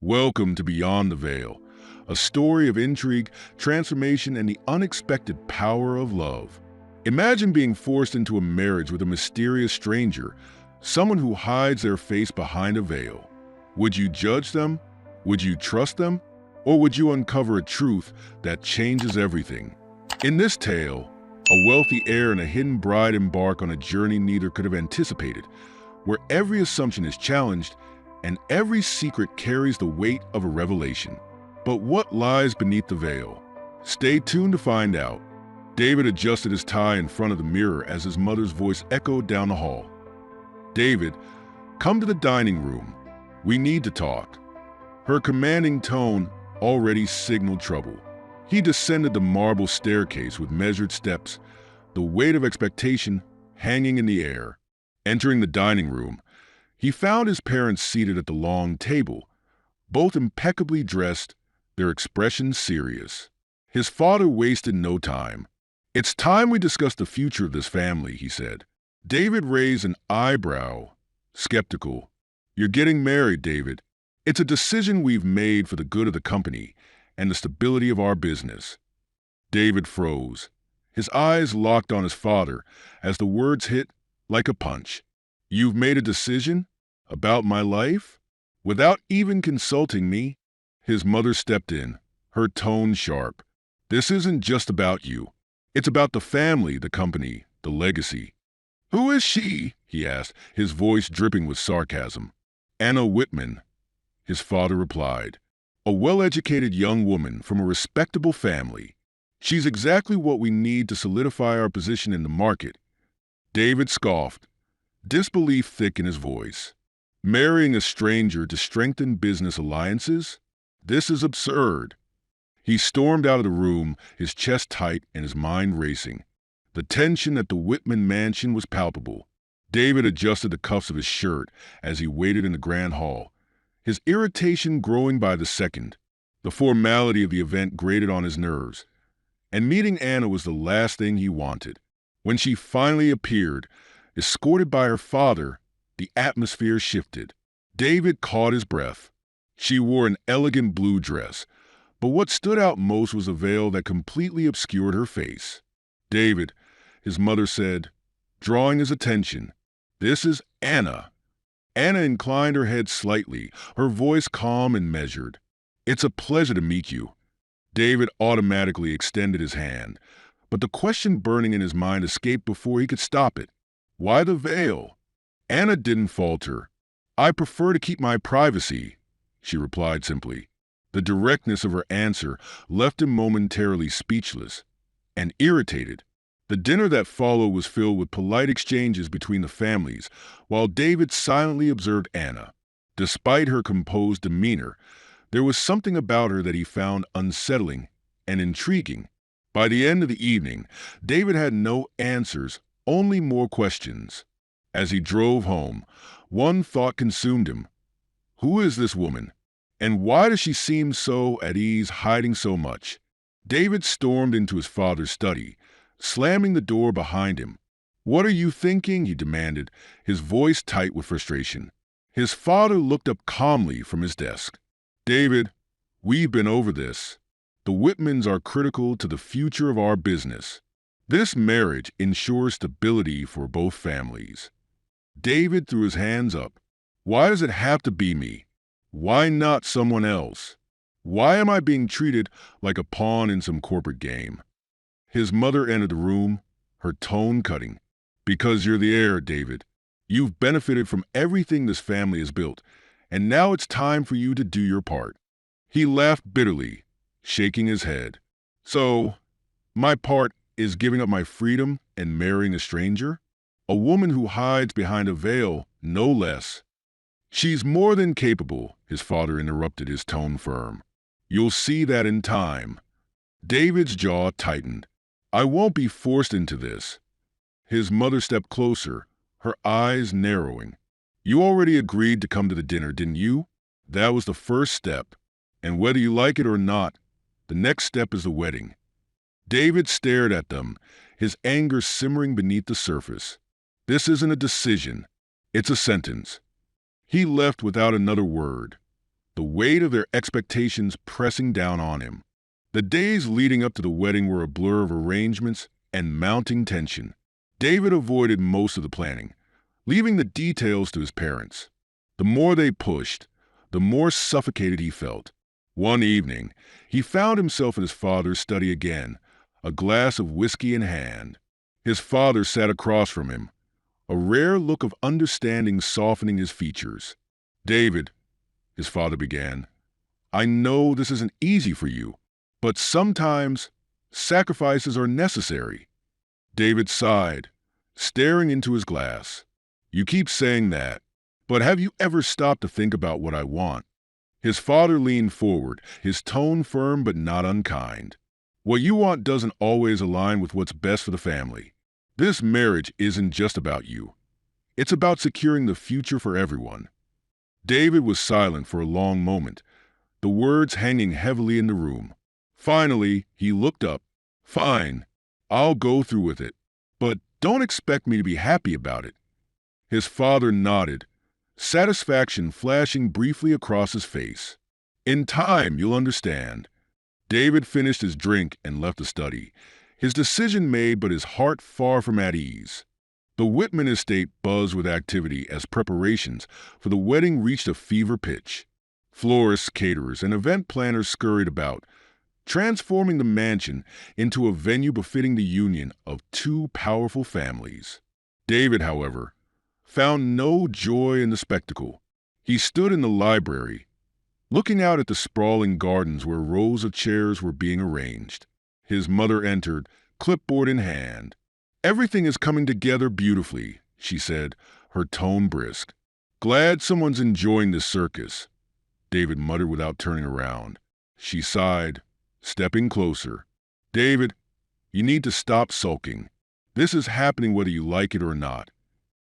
Welcome to Beyond the Veil, a story of intrigue, transformation, and the unexpected power of love. Imagine being forced into a marriage with a mysterious stranger, someone who hides their face behind a veil. Would you judge them? Would you trust them? Or would you uncover a truth that changes everything? In this tale, a wealthy heir and a hidden bride embark on a journey neither could have anticipated, where every assumption is challenged and every secret carries the weight of a revelation. But what lies beneath the veil? Stay tuned to find out. David adjusted his tie in front of the mirror as his mother's voice echoed down the hall. "David, come to the dining room. We need to talk." Her commanding tone already signaled trouble. He descended the marble staircase with measured steps, the weight of expectation hanging in the air. Entering the dining room, he found his parents seated at the long table, both impeccably dressed, their expressions serious. His father wasted no time. "It's time we discuss the future of this family," he said. David raised an eyebrow, skeptical. "You're getting married, David. It's a decision we've made for the good of the company and the stability of our business." David froze. His eyes locked on his father as the words hit like a punch. "You've made a decision? About my life? Without even consulting me?" His mother stepped in, her tone sharp. "This isn't just about you. It's about the family, the company, the legacy." "Who is she?" he asked, his voice dripping with sarcasm. "Anna Whitman," his father replied. "A well-educated young woman from a respectable family. She's exactly what we need to solidify our position in the market." David scoffed, disbelief thick in his voice. "Marrying a stranger to strengthen business alliances? This is absurd." He stormed out of the room, his chest tight and his mind racing. The tension at the Whitman mansion was palpable. David adjusted the cuffs of his shirt as he waited in the grand hall, his irritation growing by the second. The formality of the event grated on his nerves, and meeting Anna was the last thing he wanted. When she finally appeared, escorted by her father, the atmosphere shifted. David caught his breath. She wore an elegant blue dress, but what stood out most was a veil that completely obscured her face. "David," his mother said, drawing his attention, "this is Anna." Anna inclined her head slightly, her voice calm and measured. "It's a pleasure to meet you." David automatically extended his hand, but the question burning in his mind escaped before he could stop it. "Why the veil?" Anna didn't falter. "I prefer to keep my privacy," she replied simply. The directness of her answer left him momentarily speechless and irritated. The dinner that followed was filled with polite exchanges between the families, while David silently observed Anna. Despite her composed demeanor, there was something about her that he found unsettling and intriguing. By the end of the evening, David had no answers, only more questions. As he drove home, one thought consumed him. Who is this woman? And why does she seem so at ease hiding so much? David stormed into his father's study, slamming the door behind him. "What are you thinking?" he demanded, his voice tight with frustration. His father looked up calmly from his desk. "David, we've been over this. The Whitmans are critical to the future of our business. This marriage ensures stability for both families." David threw his hands up. "Why does it have to be me? Why not someone else? Why am I being treated like a pawn in some corporate game?" His mother entered the room, her tone cutting. "Because you're the heir, David. You've benefited from everything this family has built, and now it's time for you to do your part." He laughed bitterly, shaking his head. "So, my part is giving up my freedom and marrying a stranger? A woman who hides behind a veil, no less." "She's more than capable," his father interrupted, his tone firm. "You'll see that in time." David's jaw tightened. "I won't be forced into this." His mother stepped closer, her eyes narrowing. "You already agreed to come to the dinner, didn't you? That was the first step. And whether you like it or not, the next step is the wedding." David stared at them, his anger simmering beneath the surface. "This isn't a decision. It's a sentence." He left without another word. The the weight of their expectations pressing down on him. The days leading up to the wedding were a blur of arrangements and mounting tension. David avoided most of the planning, leaving the details to his parents. The more they pushed, the more suffocated he felt. One evening, he found himself in his father's study again, a glass of whiskey in hand. His father sat across from him, a rare look of understanding softening his features. "David," his father began, "I know this isn't easy for you, but sometimes sacrifices are necessary." David sighed, staring into his glass. "You keep saying that, but have you ever stopped to think about what I want?" His father leaned forward, his tone firm but not unkind. "What you want doesn't always align with what's best for the family. This marriage isn't just about you. It's about securing the future for everyone." David was silent for a long moment, the words hanging heavily in the room. Finally, he looked up. "Fine, I'll go through with it, but don't expect me to be happy about it." His father nodded, satisfaction flashing briefly across his face. "In time, you'll understand." David finished his drink and left the study, his decision made but his heart far from at ease. The Whitman estate buzzed with activity as preparations for the wedding reached a fever pitch. Florists, caterers, and event planners scurried about, transforming the mansion into a venue befitting the union of two powerful families. David, however, found no joy in the spectacle. He stood in the library, looking out at the sprawling gardens where rows of chairs were being arranged. His mother entered, clipboard in hand. "Everything is coming together beautifully," she said, her tone brisk. "Glad someone's enjoying this circus," David muttered without turning around. She sighed, stepping closer. "David, you need to stop sulking. This is happening whether you like it or not."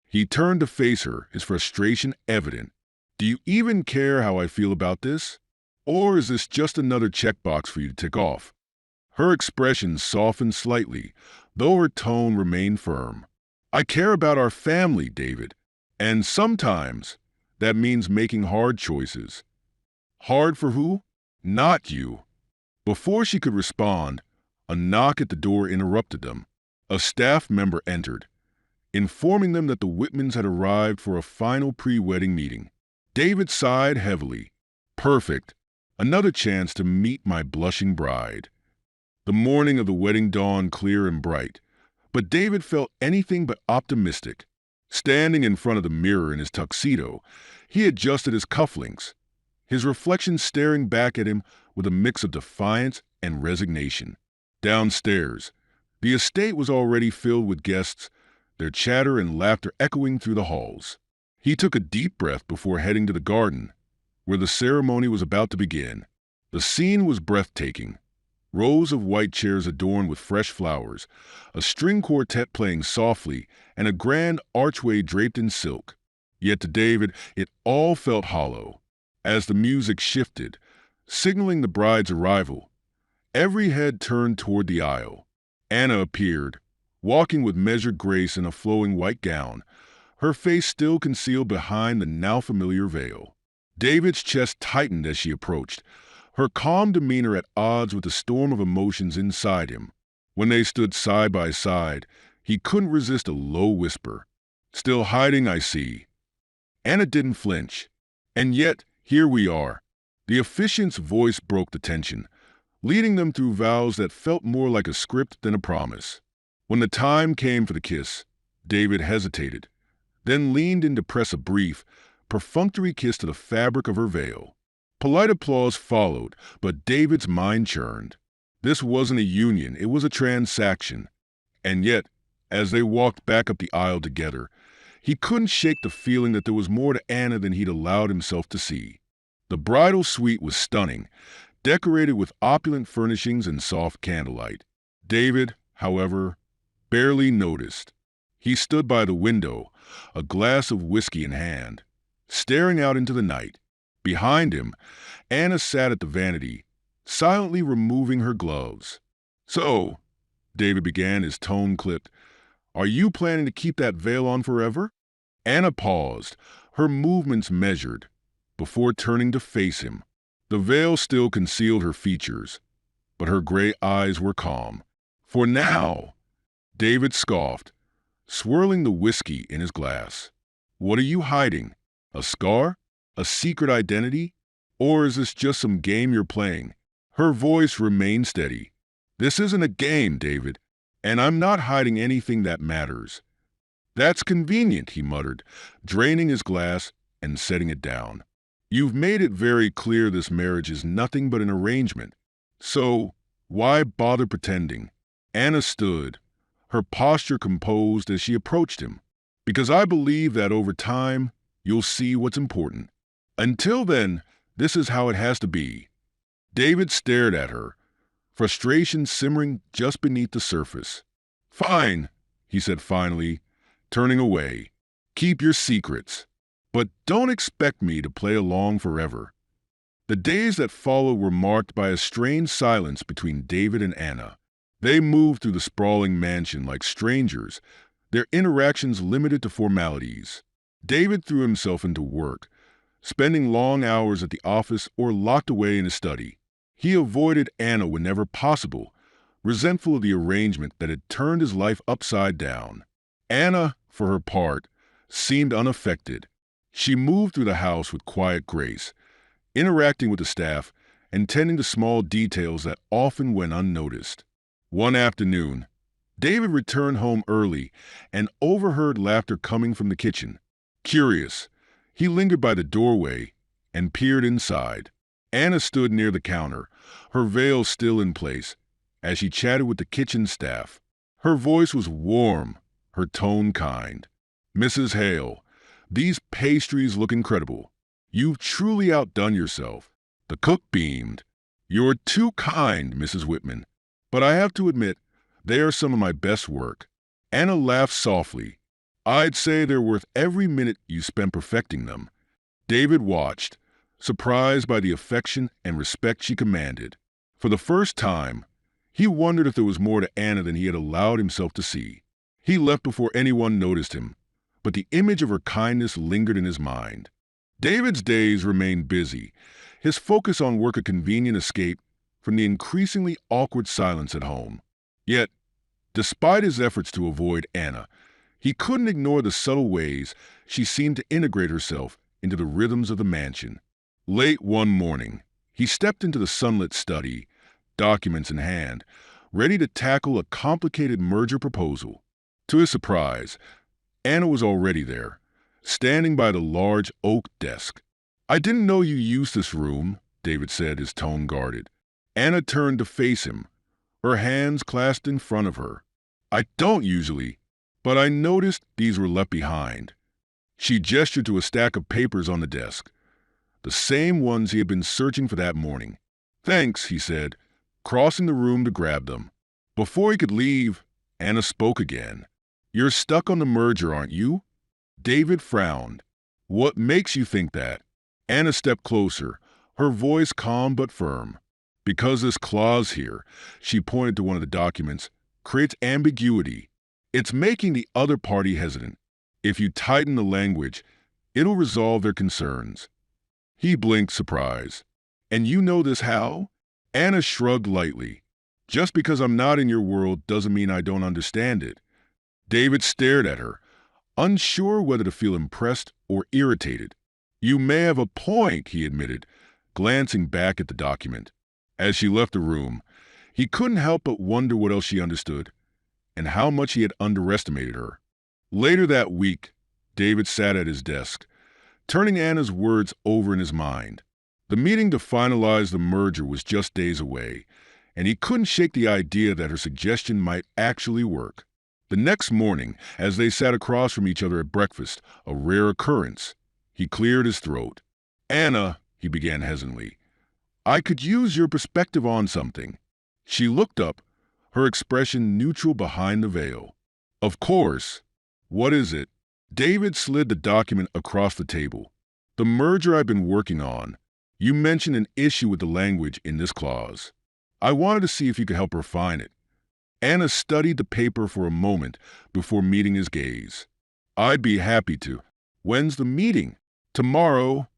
He turned to face her, his frustration evident. "Do you even care how I feel about this? Or is this just another checkbox for you to tick off?" Her expression softened slightly, though her tone remained firm. "I care about our family, David, and sometimes that means making hard choices." "Hard for who?" "Not you." Before she could respond, a knock at the door interrupted them. A staff member entered, informing them that the Whitmans had arrived for a final pre-wedding meeting. David sighed heavily. "Perfect. Another chance to meet my blushing bride." The morning of the wedding dawned clear and bright, but David felt anything but optimistic. Standing in front of the mirror in his tuxedo, he adjusted his cufflinks, his reflection staring back at him with a mix of defiance and resignation. Downstairs, the estate was already filled with guests, their chatter and laughter echoing through the halls. He took a deep breath before heading to the garden, where the ceremony was about to begin. The scene was breathtaking. Rows of white chairs adorned with fresh flowers, a string quartet playing softly, and a grand archway draped in silk. Yet to David, it all felt hollow. As the music shifted, signaling the bride's arrival, every head turned toward the aisle. Anna appeared, walking with measured grace in a flowing white gown, her face still concealed behind the now familiar veil. David's chest tightened as she approached, her calm demeanor at odds with the storm of emotions inside him. When they stood side by side, he couldn't resist a low whisper. "Still hiding, I see." Anna didn't flinch. "And yet, here we are." The officiant's voice broke the tension, leading them through vows that felt more like a script than a promise. When the time came for the kiss, David hesitated, then leaned in to press a brief, perfunctory kiss to the fabric of her veil. Polite applause followed, but David's mind churned. This wasn't a union, it was a transaction. And yet, as they walked back up the aisle together, he couldn't shake the feeling that there was more to Anna than he'd allowed himself to see. The bridal suite was stunning, decorated with opulent furnishings and soft candlelight. David, however, barely noticed. He stood by the window, a glass of whiskey in hand, staring out into the night. Behind him, Anna sat at the vanity, silently removing her gloves. "So," David began, his tone clipped, "are you planning to keep that veil on forever?" Anna paused, her movements measured. before turning to face him. The veil still concealed her features, but her gray eyes were calm. "For now," David scoffed, swirling the whiskey in his glass. "What are you hiding? A scar? A secret identity? Or is this just some game you're playing?" Her voice remained steady. "This isn't a game, David, and I'm not hiding anything that matters." "That's convenient," he muttered, draining his glass and setting it down. "You've made it very clear this marriage is nothing but an arrangement. So, why bother pretending?" Anna stood, her posture composed as she approached him. "Because I believe that over time, you'll see what's important. Until then, this is how it has to be." David stared at her, frustration simmering just beneath the surface. "Fine," he said finally, turning away. "Keep your secrets. But don't expect me to play along forever." The days that followed were marked by a strange silence between David and Anna. They moved through the sprawling mansion like strangers, their interactions limited to formalities. David threw himself into work, spending long hours at the office or locked away in his study. He avoided Anna whenever possible, resentful of the arrangement that had turned his life upside down. Anna, for her part, seemed unaffected. She moved through the house with quiet grace, interacting with the staff and tending to small details that often went unnoticed. One afternoon, David returned home early and overheard laughter coming from the kitchen. Curious, he lingered by the doorway and peered inside. Anna stood near the counter, her veil still in place, as she chatted with the kitchen staff. Her voice was warm, her tone kind. "Mrs. Hale, these pastries look incredible. You've truly outdone yourself." The cook beamed. "You're too kind, Mrs. Whitman. But I have to admit, they are some of my best work." Anna laughed softly. "I'd say they're worth every minute you spent perfecting them." David watched, surprised by the affection and respect she commanded. For the first time, he wondered if there was more to Anna than he had allowed himself to see. He left before anyone noticed him, but the image of her kindness lingered in his mind. David's days remained busy, his focus on work a convenient escape from the increasingly awkward silence at home. Yet, despite his efforts to avoid Anna, he couldn't ignore the subtle ways she seemed to integrate herself into the rhythms of the mansion. Late one morning, he stepped into the sunlit study, documents in hand, ready to tackle a complicated merger proposal. To his surprise, Anna was already there, standing by the large oak desk. "I didn't know you used this room," David said, his tone guarded. Anna turned to face him, her hands clasped in front of her. "I don't usually, but I noticed these were left behind." She gestured to a stack of papers on the desk, the same ones he had been searching for that morning. "Thanks," he said, crossing the room to grab them. Before he could leave, Anna spoke again. "You're stuck on the merger, aren't you?" David frowned. "What makes you think that?" Anna stepped closer, her voice calm but firm. "Because this clause here," she pointed to one of the documents, "creates ambiguity. It's making the other party hesitant. If you tighten the language, it'll resolve their concerns." He blinked, surprise. "And you know this how?" Anna shrugged lightly. "Just because I'm not in your world doesn't mean I don't understand it." David stared at her, unsure whether to feel impressed or irritated. "You may have a point," he admitted, glancing back at the document. As she left the room, he couldn't help but wonder what else she understood and how much he had underestimated her. Later that week, David sat at his desk, turning Anna's words over in his mind. The meeting to finalize the merger was just days away, and he couldn't shake the idea that her suggestion might actually work. The next morning, as they sat across from each other at breakfast, a rare occurrence, he cleared his throat. "Anna," he began hesitantly, "I could use your perspective on something." She looked up, her expression neutral behind the veil. "Of course. What is it?" David slid the document across the table. "The merger I've been working on. You mentioned an issue with the language in this clause. I wanted to see if you could help refine it." Anna studied the paper for a moment before meeting his gaze. "I'd be happy to." "When's the meeting?" "Tomorrow."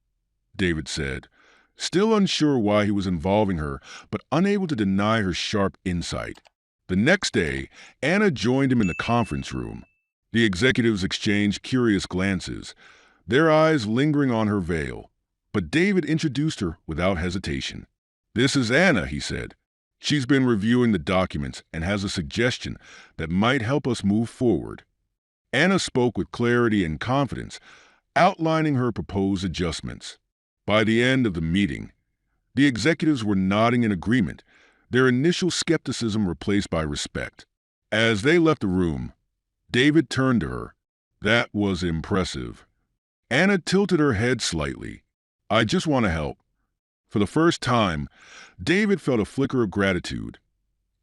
David said, still unsure why he was involving her, but unable to deny her sharp insight. The next day, Anna joined him in the conference room. The executives exchanged curious glances, their eyes lingering on her veil. But David introduced her without hesitation. "This is Anna," he said. "She's been reviewing the documents and has a suggestion that might help us move forward." Anna spoke with clarity and confidence, outlining her proposed adjustments. By the end of the meeting, the executives were nodding in agreement, their initial skepticism replaced by respect. As they left the room, David turned to her. "That was impressive." Anna tilted her head slightly. "I just want to help." For the first time, David felt a flicker of gratitude,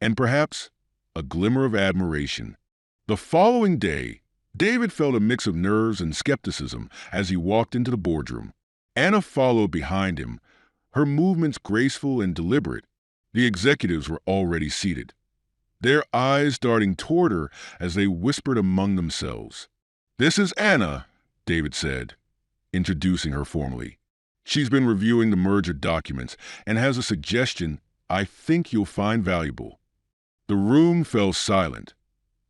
and perhaps a glimmer of admiration. The following day, David felt a mix of nerves and skepticism as he walked into the boardroom. Anna followed behind him, her movements graceful and deliberate. The executives were already seated, their eyes darting toward her as they whispered among themselves. "This is Anna," David said, introducing her formally. "She's been reviewing the merger documents and has a suggestion I think you'll find valuable." The room fell silent,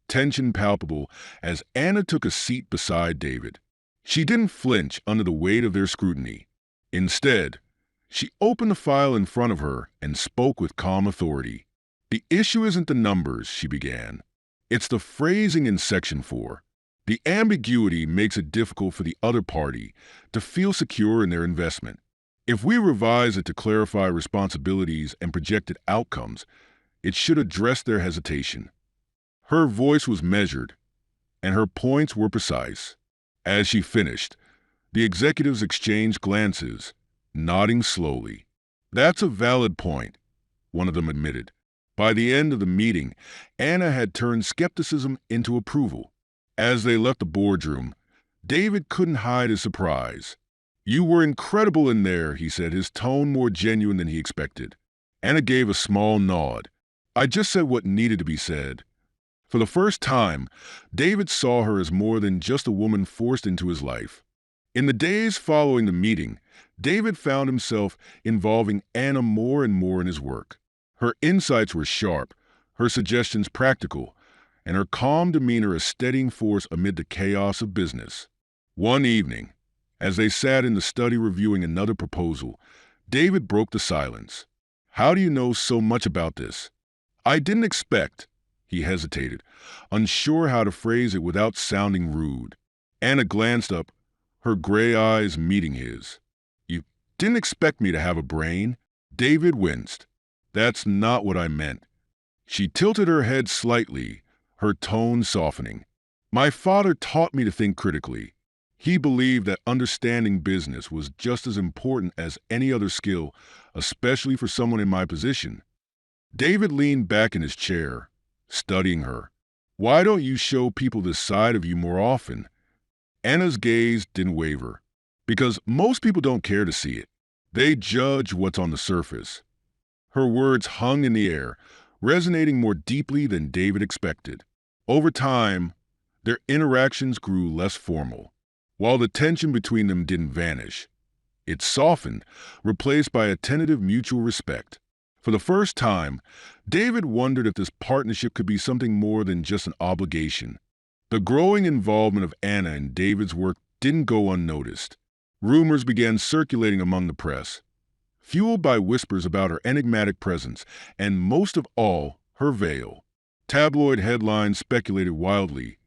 tension palpable as Anna took a seat beside David. She didn't flinch under the weight of their scrutiny. Instead, she opened the file in front of her and spoke with calm authority. "The issue isn't the numbers," she began. "It's the phrasing in Section 4. The ambiguity makes it difficult for the other party to feel secure in their investment. If we revise it to clarify responsibilities and projected outcomes, it should address their hesitation." Her voice was measured, and her points were precise. As she finished, the executives exchanged glances, nodding slowly. "That's a valid point," one of them admitted. By the end of the meeting, Anna had turned skepticism into approval. As they left the boardroom, David couldn't hide his surprise. "You were incredible in there," he said, his tone more genuine than he expected. Anna gave a small nod. "I just said what needed to be said." For the first time, David saw her as more than just a woman forced into his life. In the days following the meeting, David found himself involving Anna more and more in his work. Her insights were sharp, her suggestions practical, and her calm demeanor a steadying force amid the chaos of business. One evening, as they sat in the study reviewing another proposal, David broke the silence. "How do you know so much about this?" "I didn't expect." He hesitated, unsure how to phrase it without sounding rude. Anna glanced up, her gray eyes meeting his. "You didn't expect me to have a brain?" David winced. "That's not what I meant." She tilted her head slightly, her tone softening. "My father taught me to think critically. He believed that understanding business was just as important as any other skill, especially for someone in my position." David leaned back in his chair, studying her. "Why don't you show people this side of you more often?" Anna's gaze didn't waver. "Because most people don't care to see it. They judge what's on the surface." Her words hung in the air, resonating more deeply than David expected. Over time, their interactions grew less formal. While the tension between them didn't vanish, it softened, replaced by a tentative mutual respect. For the first time, David wondered if this partnership could be something more than just an obligation. The growing involvement of Anna in David's work didn't go unnoticed. Rumors began circulating among the press, fueled by whispers about her enigmatic presence and, most of all, her veil. Tabloid headlines speculated wildly.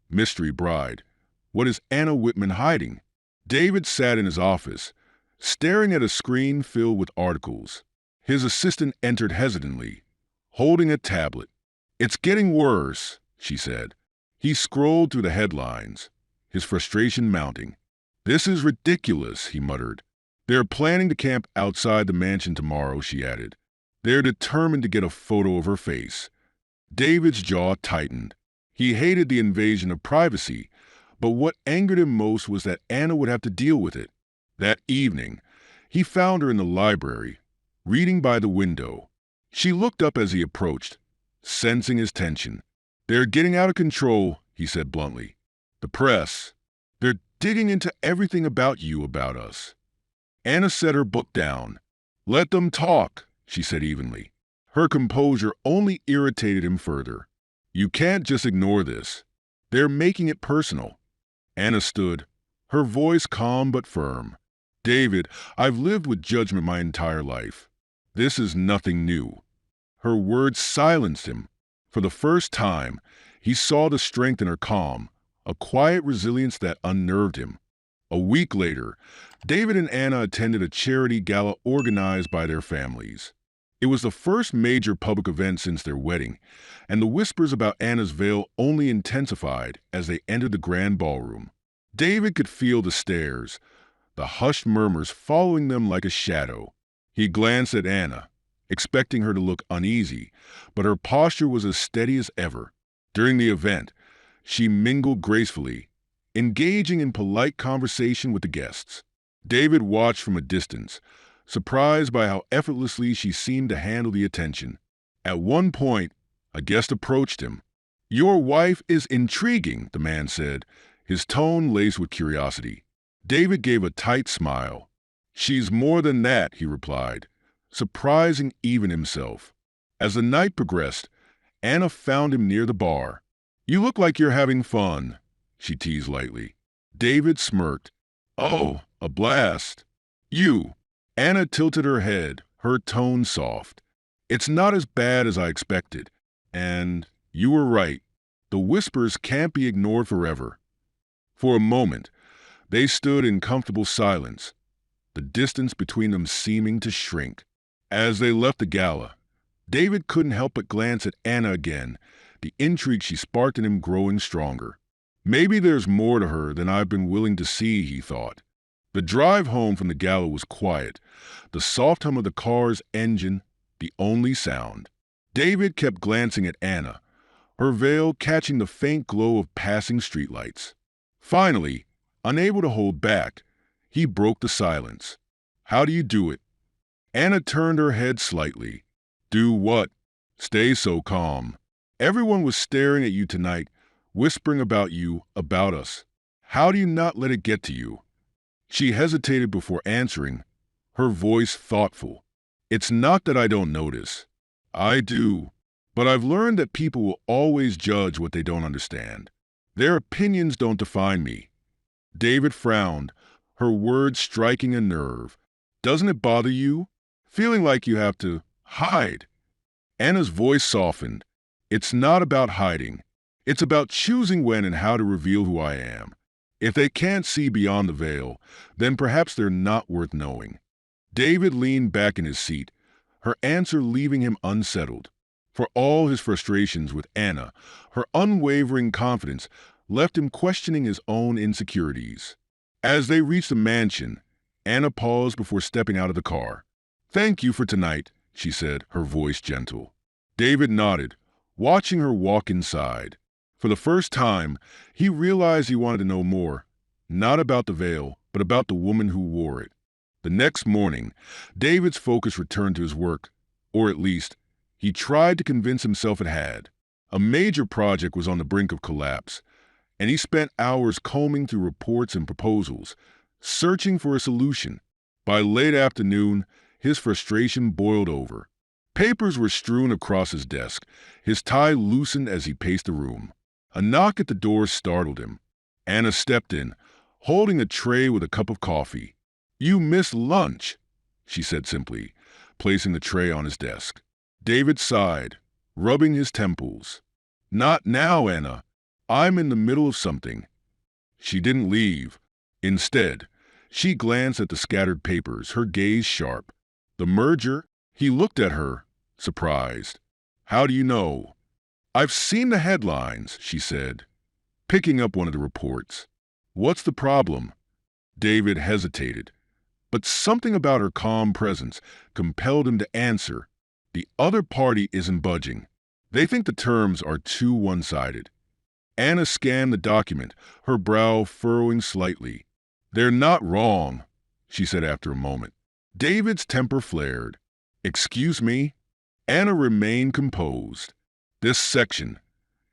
"Mystery bride. What is Anna Whitman hiding?" David sat in his office, staring at a screen filled with articles. His assistant entered hesitantly, holding a tablet. "It's getting worse," she said. He scrolled through the headlines, his frustration mounting. "This is ridiculous," he muttered. "They're planning to camp outside the mansion tomorrow," she added. "They're determined to get a photo of her face." David's jaw tightened. He hated the invasion of privacy, but what angered him most was that Anna would have to deal with it. That evening, he found her in the library, reading by the window. She looked up as he approached, sensing his tension. "They're getting out of control," he said bluntly. "The press. They're digging into everything about you, about us." Anna set her book down. "Let them talk," she said evenly. Her composure only irritated him further. "You can't just ignore this. They're making it personal." Anna stood, her voice calm but firm. "David, I've lived with judgment my entire life. This is nothing new." Her words silenced him. For the first time, he saw the strength in her calm, a quiet resilience that unnerved him. A week later, David and Anna attended a charity gala organized by their families. It was the first major public event since their wedding, and the whispers about Anna's veil only intensified as they entered the grand ballroom. David could feel the stares, the hushed murmurs following them like a shadow. He glanced at Anna, expecting her to look uneasy, but her posture was as steady as ever. During the event, she mingled gracefully, engaging in polite conversation with the guests. David watched from a distance, surprised by how effortlessly she seemed to handle the attention. At one point, a guest approached him. "Your wife is intriguing," the man said, his tone laced with curiosity. David gave a tight smile. "She's more than that," he replied, surprising even himself. As the night progressed, Anna found him near the bar. "You look like you're having fun," she teased lightly. David smirked. "Oh, a blast." "You." Anna tilted her head, her tone soft. "It's not as bad as I expected. And you were right. The whispers can't be ignored forever." For a moment, they stood in comfortable silence, the distance between them seeming to shrink. As they left the gala, David couldn't help but glance at Anna again, the intrigue she sparked in him growing stronger. Maybe there's more to her than I've been willing to see, he thought. The drive home from the gala was quiet, the soft hum of the car's engine the only sound. David kept glancing at Anna, her veil catching the faint glow of passing streetlights. Finally, unable to hold back, he broke the silence. "How do you do it?" Anna turned her head slightly. "Do what?" "Stay so calm. Everyone was staring at you tonight, whispering about you, about us. How do you not let it get to you?" She hesitated before answering, her voice thoughtful. "It's not that I don't notice. I do. But I've learned that people will always judge what they don't understand. Their opinions don't define me." David frowned, her words striking a nerve. "Doesn't it bother you? Feeling like you have to hide?" Anna's voice softened. "It's not about hiding. It's about choosing when and how to reveal who I am. If they can't see beyond the veil, then perhaps they're not worth knowing." David leaned back in his seat, her answer leaving him unsettled. For all his frustrations with Anna, her unwavering confidence left him questioning his own insecurities. As they reached the mansion, Anna paused before stepping out of the car. "Thank you for tonight," she said, her voice gentle. David nodded, watching her walk inside. For the first time, he realized he wanted to know more, not about the veil, but about the woman who wore it. The next morning, David's focus returned to his work, or at least, he tried to convince himself it had. A major project was on the brink of collapse, and he spent hours combing through reports and proposals, searching for a solution. By late afternoon, his frustration boiled over. Papers were strewn across his desk, his tie loosened as he paced the room. A knock at the door startled him. Anna stepped in, holding a tray with a cup of coffee. "You missed lunch," she said simply, placing the tray on his desk. David sighed, rubbing his temples. "Not now, Anna. I'm in the middle of something." She didn't leave. Instead, she glanced at the scattered papers, her gaze sharp. "The merger?" He looked at her, surprised. "How do you know?" "I've seen the headlines," she said, picking up one of the reports. "What's the problem?" David hesitated, but something about her calm presence compelled him to answer. "The other party isn't budging. They think the terms are too one-sided." Anna scanned the document, her brow furrowing slightly. "They're not wrong," she said after a moment. David's temper flared. "Excuse me?" Anna remained composed. "This section.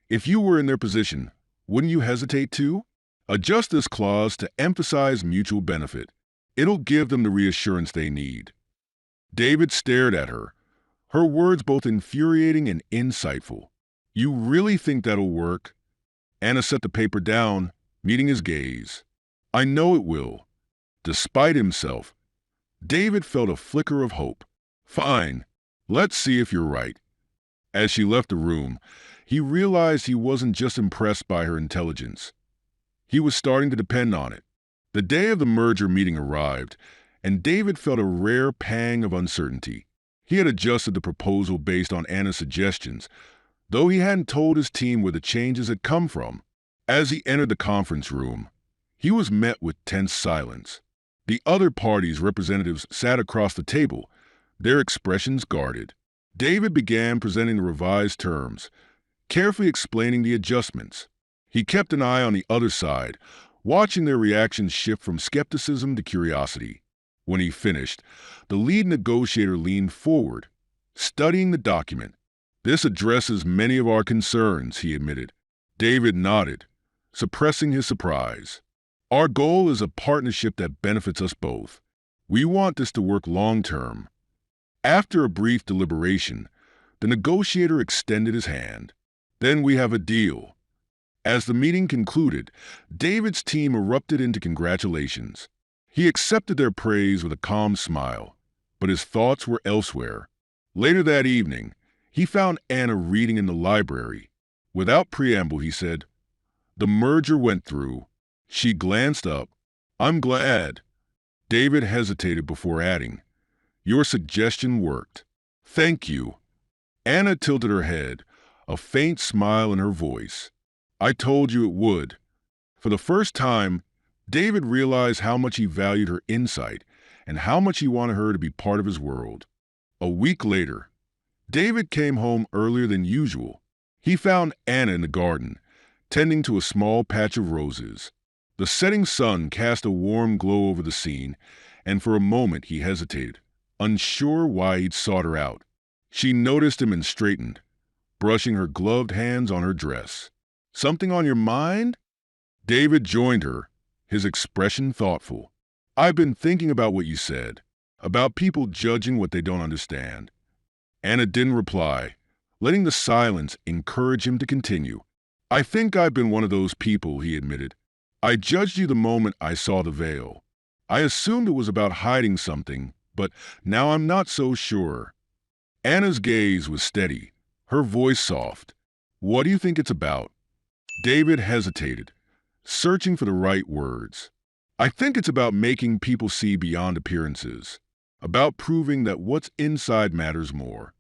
If you were in their position, wouldn't you hesitate to? Adjust this clause to emphasize mutual benefit. It'll give them the reassurance they need. David stared at her, her words both infuriating and insightful. You really think that'll work? Anna set the paper down, meeting his gaze. I know it will. Despite himself, David felt a flicker of hope. Fine, let's see if you're right. As she left the room, he realized he wasn't just impressed by her intelligence. He was starting to depend on it. The day of the merger meeting arrived, and David felt a rare pang of uncertainty. He had adjusted the proposal based on Anna's suggestions, though he hadn't told his team where the changes had come from. As he entered the conference room, he was met with tense silence. The other party's representatives sat across the table, their expressions guarded. David began presenting the revised terms, carefully explaining the adjustments. He kept an eye on the other side, watching their reactions shift from skepticism to curiosity. When he finished, the lead negotiator leaned forward, studying the document. This addresses many of our concerns, he admitted. David nodded, suppressing his surprise. Our goal is a partnership that benefits us both. We want this to work long-term. After a brief deliberation, the negotiator extended his hand. Then we have a deal. As the meeting concluded, David's team erupted into congratulations. He accepted their praise with a calm smile, but his thoughts were elsewhere. Later that evening, he found Anna reading in the library. Without preamble, he said, "The merger went through." She glanced up. "I'm glad." David hesitated before adding, "Your suggestion worked." "Thank you." Anna tilted her head, a faint smile in her voice. "I told you it would." For the first time, David realized how much he valued her insight and how much he wanted her to be part of his world. A week later, David came home earlier than usual. He found Anna in the garden, tending to a small patch of roses. The setting sun cast a warm glow over the scene, and for a moment he hesitated, unsure why he'd sought her out. She noticed him and straightened, brushing her gloved hands on her dress. "Something on your mind?" David joined her, his expression thoughtful. "I've been thinking about what you said, about people judging what they don't understand." Anna didn't reply, letting the silence encourage him to continue. "I think I've been one of those people," he admitted. "I judged you the moment I saw the veil. I assumed it was about hiding something, but now I'm not so sure." Anna's gaze was steady, her voice soft. "What do you think it's about?" David hesitated, searching for the right words. "I think it's about making people see beyond appearances, about proving that what's inside matters more."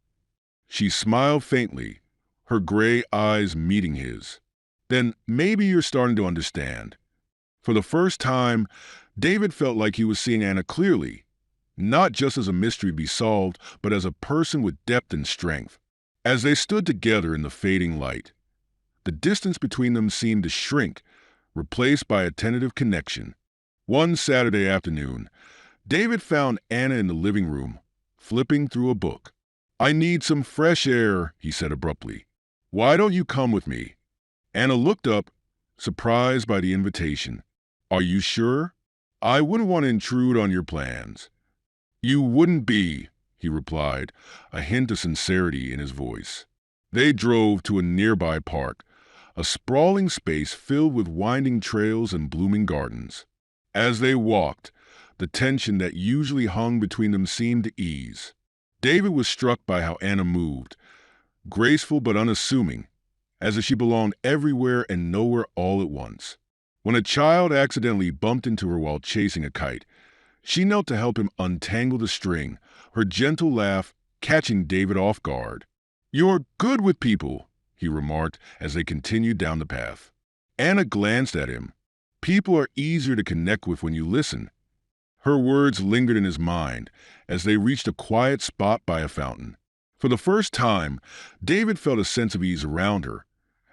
She smiled faintly, her gray eyes meeting his. "Then maybe you're starting to understand." For the first time, David felt like he was seeing Anna clearly, not just as a mystery to be solved, but as a person with depth and strength. As they stood together in the fading light, the distance between them seemed to shrink, replaced by a tentative connection. One Saturday afternoon, David found Anna in the living room, flipping through a book. "I need some fresh air," he said abruptly. "Why don't you come with me?" Anna looked up, surprised by the invitation. "Are you sure? I wouldn't want to intrude on your plans." "You wouldn't be," he replied, a hint of sincerity in his voice. They drove to a nearby park, a sprawling space filled with winding trails and blooming gardens. As they walked, the tension that usually hung between them seemed to ease. David was struck by how Anna moved, graceful but unassuming, as if she belonged everywhere and nowhere all at once. When a child accidentally bumped into her while chasing a kite, she knelt to help him untangle the string, her gentle laugh catching David off guard. "You're good with people," he remarked as they continued down the path. Anna glanced at him. "People are easier to connect with when you listen." Her words lingered in his mind as they reached a quiet spot by a fountain. For the first time, David felt a sense of ease around her,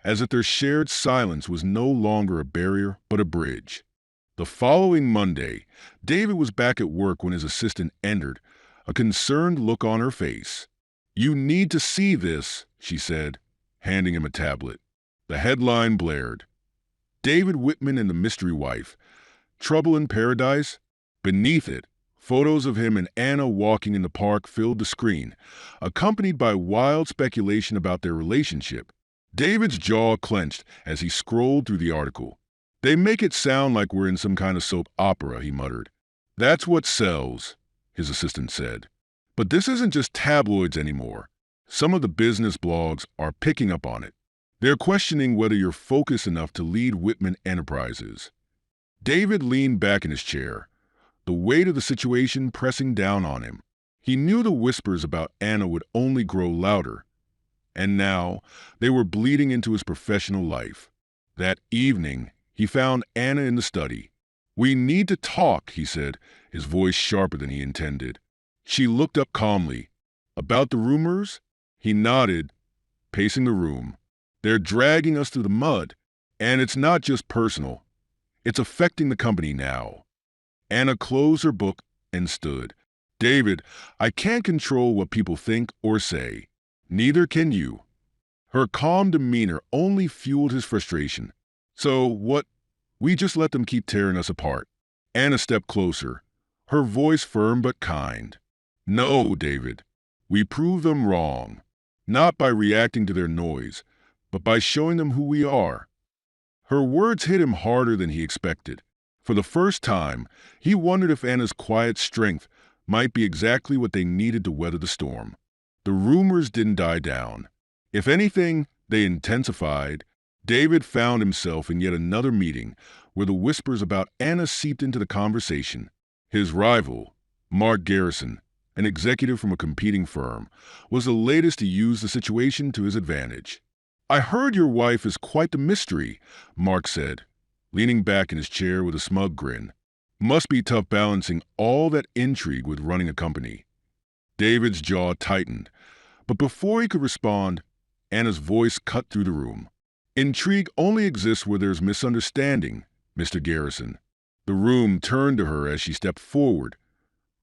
as if their shared silence was no longer a barrier but a bridge. The following Monday, David was back at work when his assistant entered, a concerned look on her face. "You need to see this," she said, handing him a tablet. The headline blared. "David Whitman and the Mystery Wife. Trouble in Paradise?" Beneath it, photos of him and Anna walking in the park filled the screen, accompanied by wild speculation about their relationship. David's jaw clenched as he scrolled through the article. "They make it sound like we're in some kind of soap opera," he muttered. "That's what sells," his assistant said. "But this isn't just tabloids anymore. Some of the business blogs are picking up on it. They're questioning whether you're focused enough to lead Whitman Enterprises." David leaned back in his chair, the weight of the situation pressing down on him. He knew the whispers about Anna would only grow louder, and now they were bleeding into his professional life. That evening, he found Anna in the study. "We need to talk," he said, his voice sharper than he intended. She looked up calmly. "About the rumors?" He nodded, pacing the room. "They're dragging us through the mud, and it's not just personal. It's affecting the company now." Anna closed her book and stood. "David, I can't control what people think or say. Neither can you." Her calm demeanor only fueled his frustration. "So what? We just let them keep tearing us apart." Anna stepped closer, her voice firm but kind. "No, David. We prove them wrong, not by reacting to their noise, but by showing them who we are." Her words hit him harder than he expected. For the first time, he wondered if Anna's quiet strength might be exactly what they needed to weather the storm. The rumors didn't die down. If anything, they intensified. David found himself in yet another meeting where the whispers about Anna seeped into the conversation. His rival, Mark Garrison, an executive from a competing firm, was the latest to use the situation to his advantage. "I heard your wife is quite the mystery," Mark said, leaning back in his chair with a smug grin. "Must be tough balancing all that intrigue with running a company." David's jaw tightened, but before he could respond, Anna's voice cut through the room. "Intrigue only exists where there's misunderstanding, Mr. Garrison." The room turned to her as she stepped forward,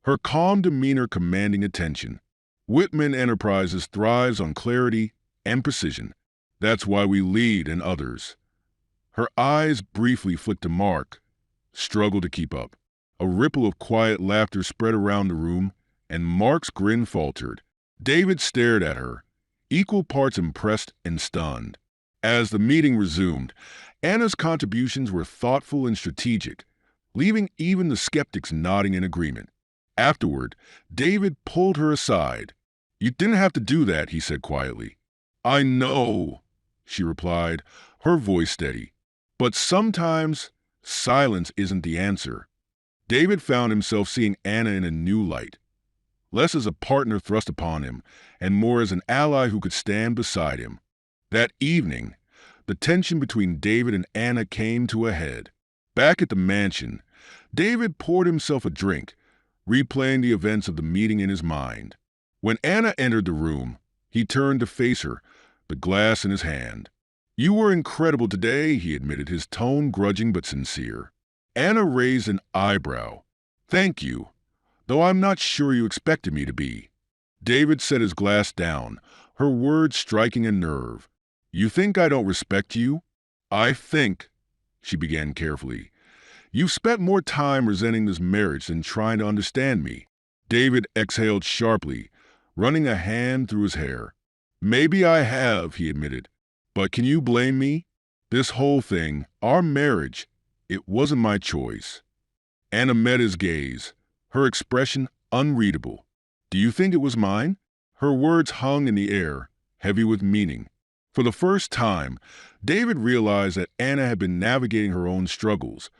her calm demeanor commanding attention. "Whitman Enterprises thrives on clarity and precision. That's why we lead in others." Her eyes briefly flicked to Mark, struggled to keep up. A ripple of quiet laughter spread around the room, and Mark's grin faltered. David stared at her, equal parts impressed and stunned. As the meeting resumed, Anna's contributions were thoughtful and strategic, leaving even the skeptics nodding in agreement. Afterward, David pulled her aside. "You didn't have to do that," he said quietly. "I know," she replied, her voice steady. "But sometimes silence isn't the answer." David found himself seeing Anna in a new light, less as a partner thrust upon him, and more as an ally who could stand beside him. That evening, the tension between David and Anna came to a head. Back at the mansion, David poured himself a drink, replaying the events of the meeting in his mind. When Anna entered the room, he turned to face her, the glass in his hand. "You were incredible today," he admitted, his tone grudging but sincere. Anna raised an eyebrow. "Thank you, though I'm not sure you expected me to be." David set his glass down, her words striking a nerve. "You think I don't respect you?" "I think," she began carefully, "you've spent more time resenting this marriage than trying to understand me." David exhaled sharply, running a hand through his hair. "Maybe I have," he admitted. "But can you blame me? This whole thing, our marriage, it wasn't my choice." Anna met his gaze, her expression unreadable. "Do you think it was mine?" Her words hung in the air, heavy with meaning. For the first time, David realized that Anna had been navigating her own struggles,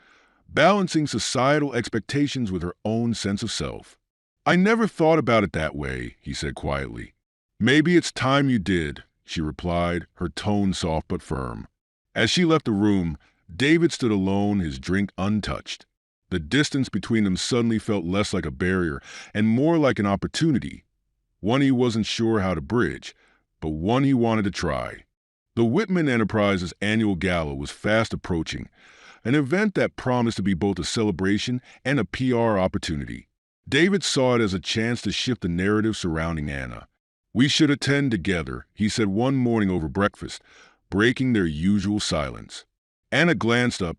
balancing societal expectations with her own sense of self. "I never thought about it that way," he said quietly. "Maybe it's time you did," she replied, her tone soft but firm. As she left the room, David stood alone, his drink untouched. The distance between them suddenly felt less like a barrier and more like an opportunity, one he wasn't sure how to bridge, but one he wanted to try. The Whitman Enterprises annual gala was fast approaching, an event that promised to be both a celebration and a PR opportunity. David saw it as a chance to shift the narrative surrounding Anna. "We should attend together," he said one morning over breakfast, breaking their usual silence. Anna glanced up,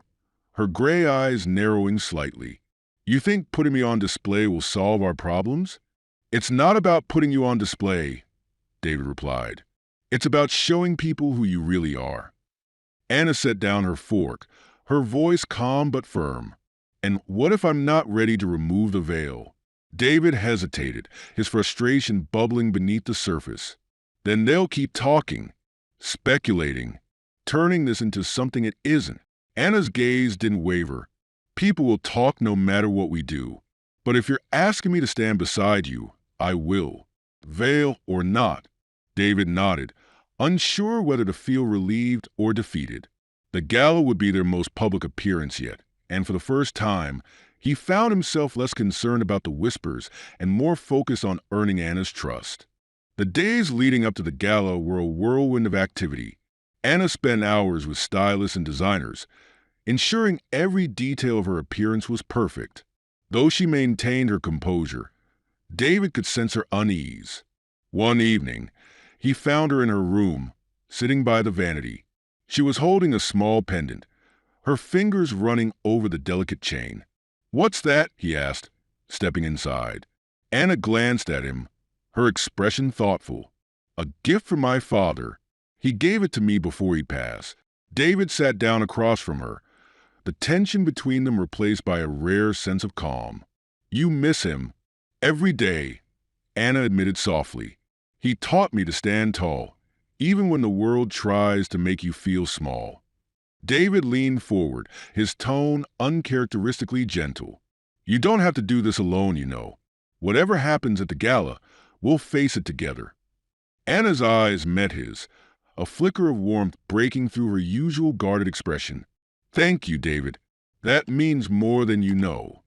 her gray eyes narrowing slightly. You think putting me on display will solve our problems? It's not about putting you on display, David replied. It's about showing people who you really are. Anna set down her fork, her voice calm but firm. And what if I'm not ready to remove the veil? David hesitated, his frustration bubbling beneath the surface. Then they'll keep talking, speculating, turning this into something it isn't. Anna's gaze didn't waver. People will talk no matter what we do. But if you're asking me to stand beside you, I will. Veil or not. David nodded, unsure whether to feel relieved or defeated. The gala would be their most public appearance yet, and for the first time, he found himself less concerned about the whispers and more focused on earning Anna's trust. The days leading up to the gala were a whirlwind of activity. Anna spent hours with stylists and designers, ensuring every detail of her appearance was perfect. Though she maintained her composure, David could sense her unease. One evening, he found her in her room, sitting by the vanity. She was holding a small pendant, her fingers running over the delicate chain. "What's that?" he asked, stepping inside. Anna glanced at him, her expression thoughtful. "A gift from my father. He gave it to me before he passed." David sat down across from her, the tension between them replaced by a rare sense of calm. "You miss him." "Every day," Anna admitted softly. "He taught me to stand tall, even when the world tries to make you feel small." David leaned forward, his tone uncharacteristically gentle. "You don't have to do this alone, you know. Whatever happens at the gala, we'll face it together." Anna's eyes met his, a flicker of warmth breaking through her usual guarded expression. "Thank you, David. That means more than you know."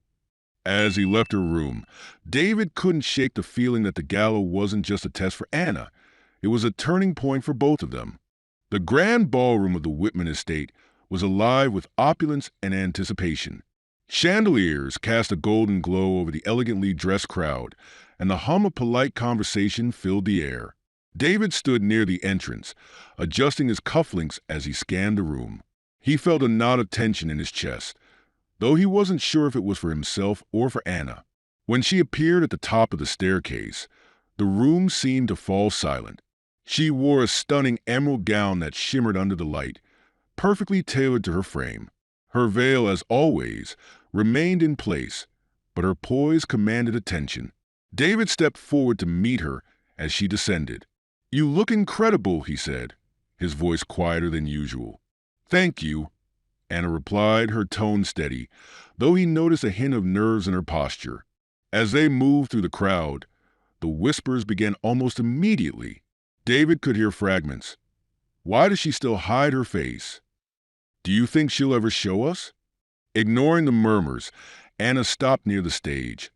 As he left her room, David couldn't shake the feeling that the gala wasn't just a test for Anna. It was a turning point for both of them. The grand ballroom of the Whitman estate was alive with opulence and anticipation. Chandeliers cast a golden glow over the elegantly dressed crowd, and the hum of polite conversation filled the air. David stood near the entrance, adjusting his cufflinks as he scanned the room. He felt a knot of tension in his chest, though he wasn't sure if it was for himself or for Anna. When she appeared at the top of the staircase, the room seemed to fall silent. She wore a stunning emerald gown that shimmered under the light, perfectly tailored to her frame. Her veil, as always, remained in place, but her poise commanded attention. David stepped forward to meet her as she descended. "You look incredible," he said, his voice quieter than usual. "Thank you," Anna replied, her tone steady, though he noticed a hint of nerves in her posture. As they moved through the crowd, the whispers began almost immediately. David could hear fragments. "Why does she still hide her face? Do you think she'll ever show us?" Ignoring the murmurs, Anna stopped near the stage,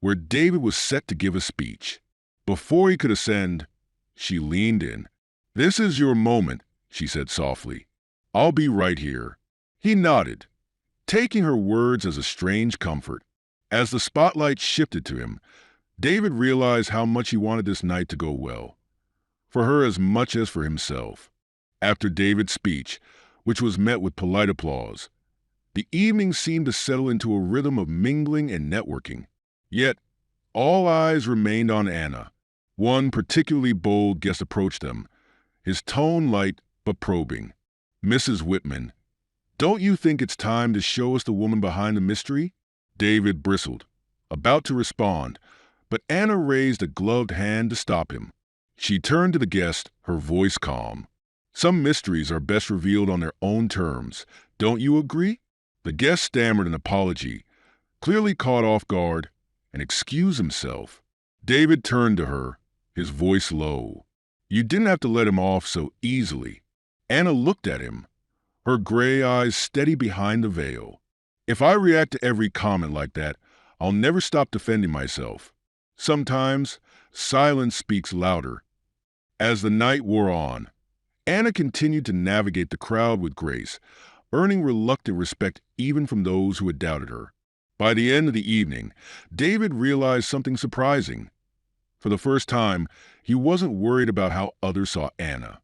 where David was set to give a speech. Before he could ascend, she leaned in. "This is your moment," she said softly. "I'll be right here." He nodded, taking her words as a strange comfort. As the spotlight shifted to him, David realized how much he wanted this night to go well, for her as much as for himself. After David's speech, which was met with polite applause, the evening seemed to settle into a rhythm of mingling and networking. Yet, all eyes remained on Anna. One particularly bold guest approached them, his tone light but probing. "Mrs. Whitman, don't you think it's time to show us the woman behind the mystery?" David bristled, about to respond, but Anna raised a gloved hand to stop him. She turned to the guest, her voice calm. "Some mysteries are best revealed on their own terms. Don't you agree?" The guest stammered an apology, clearly caught off guard, and excused himself. David turned to her, his voice low. "You didn't have to let him off so easily." Anna looked at him, her gray eyes steady behind the veil. "If I react to every comment like that, I'll never stop defending myself. Sometimes silence speaks louder." As the night wore on, Anna continued to navigate the crowd with grace, earning reluctant respect even from those who had doubted her. By the end of the evening, David realized something surprising. For the first time, he wasn't worried about how others saw Anna.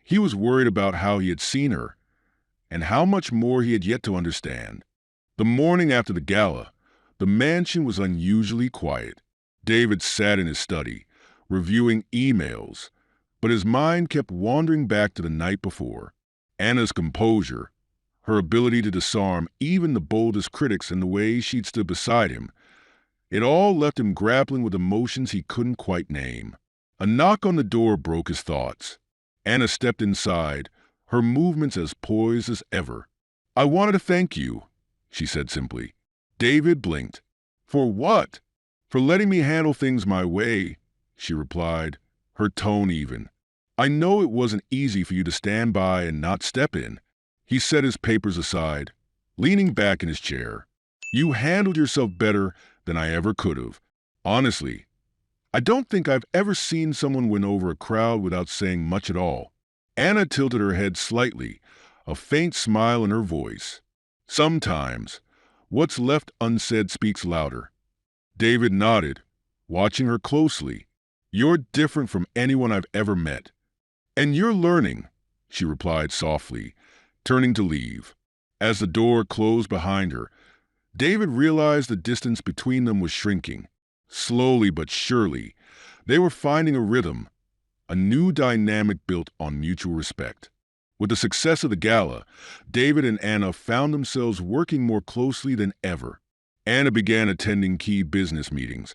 He was worried about how he had seen her, and how much more he had yet to understand. The morning after the gala, The mansion was unusually quiet. David sat in his study, reviewing emails, but his mind kept wandering back to the night before. Anna's composure, her ability to disarm even the boldest critics, and the way she'd stood beside him, it all left him grappling with emotions he couldn't quite name. A knock on the door broke his thoughts. Anna stepped inside, her movements as poised as ever. "I wanted to thank you," she said simply. David blinked. "For what?" "For letting me handle things my way," she replied, her tone even. "I know it wasn't easy for you to stand by and not step in." He set his papers aside, leaning back in his chair. "You handled yourself better than I ever could have. Honestly, I don't think I've ever seen someone win over a crowd without saying much at all." Anna tilted her head slightly, a faint smile in her voice. "Sometimes, what's left unsaid speaks louder." David nodded, watching her closely. "You're different from anyone I've ever met." "And you're learning," she replied softly, turning to leave. As the door closed behind her, David realized the distance between them was shrinking. Slowly but surely, they were finding a rhythm, a new dynamic built on mutual respect. With the success of the gala, David and Anna found themselves working more closely than ever. Anna began attending key business meetings,